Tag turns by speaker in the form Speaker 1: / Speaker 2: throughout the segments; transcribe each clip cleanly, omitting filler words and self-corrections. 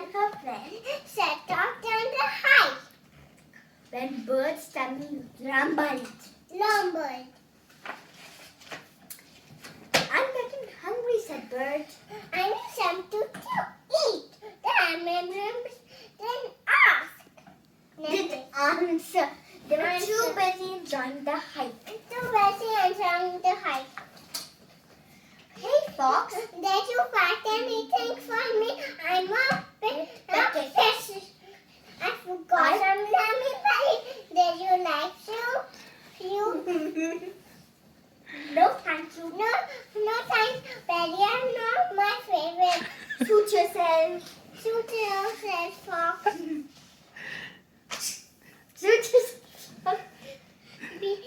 Speaker 1: and her friend set off down the hike. When Bert's tummy rumbled. I'm getting hungry, said Bert. I need something to eat. The members then asked. Did answer. They were too busy enjoying the hike. Hey, Fox. Did you pack anything for me? I'm a bit fish. I forgot some lemon pie. Did you like you? No, thank you. No, thanks. Berry are not my favorite. Suit yourself. Suit yourself, Fox. Suit yourself. Hey,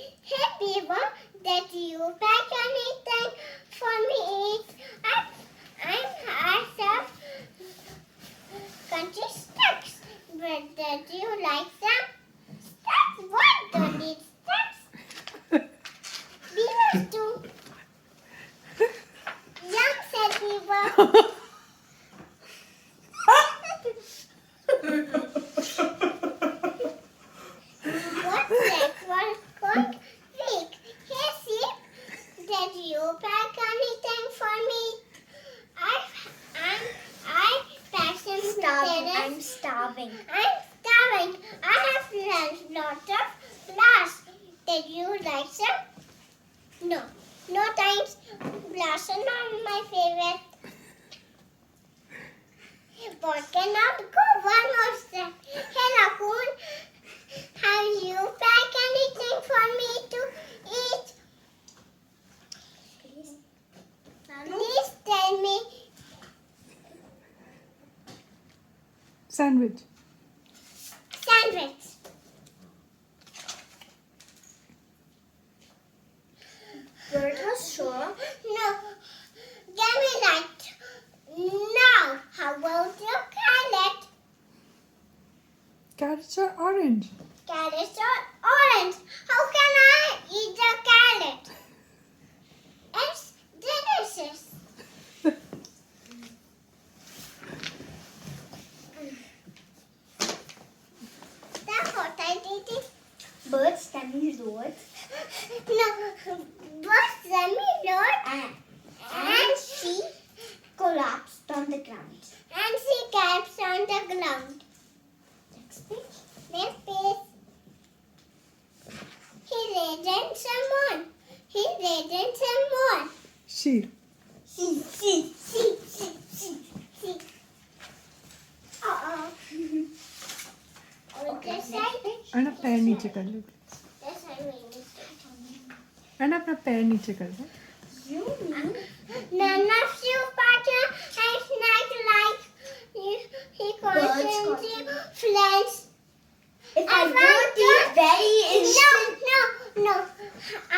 Speaker 1: people, did you pack anything for me? I have country sticks. But did you like them? Sticks? What? Don't need sticks? Beavers do. Yum, said Beaver. What's that? What week? Hey, Sheep, did you pack anything for me? I packed some potatoes. I'm starving. I have lots of flowers. Did you like some? No thanks. Flowers are not my favorite. But cannot go one more step. Hey, Raccoon, have you packed anything for me to eat? Please tell me.
Speaker 2: Sandwich.
Speaker 1: Bert was sure. No. Give me that. Now, how about your carrot?
Speaker 2: Carrots are orange.
Speaker 1: Carrots are orange. How can I eat a carrot? It's delicious. That's what I did. Bert's tummy roared. No, Bert's tummy roared and she collapsed on the ground. Next page. He raised some more.
Speaker 2: Sheep.
Speaker 1: See. Okay, this side.
Speaker 2: And अपना पैर नीचे कर ले.
Speaker 1: This side we need to start on it.
Speaker 2: And अपना पैर नीचे कर ले.
Speaker 1: You mean none of you partner and not like he calls him friends. If I don't eat very instant. No. I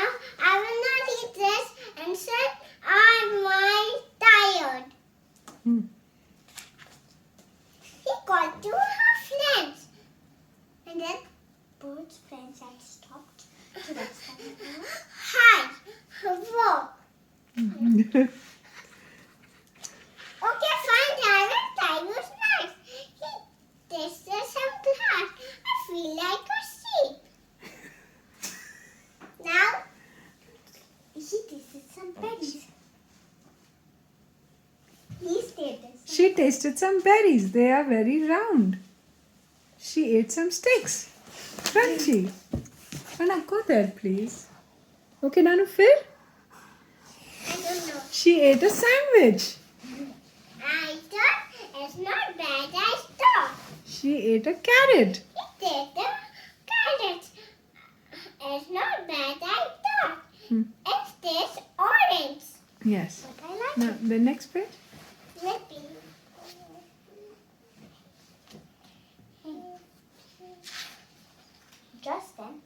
Speaker 1: will not eat this and said I'm tired. He called to her friends. And then Bert's friends had stopped. So that's hi. Whoa. Okay, fine, Tiger was nice. He tasted some grass. I feel like a sheep. Now, he tasted some berries.
Speaker 2: She tasted some berries. They are very round. She ate some sticks. Crunchy. Anna, go there, please. Okay, Nanu, फिर?
Speaker 1: I don't know.
Speaker 2: She ate a sandwich.
Speaker 1: I thought it's not bad. I thought.
Speaker 2: She ate a carrot.
Speaker 1: He ate the carrot. It's not bad. I thought. It tastes orange.
Speaker 2: Yes.
Speaker 1: But I like
Speaker 2: Now, the next page.
Speaker 1: it. Maybe. Just then,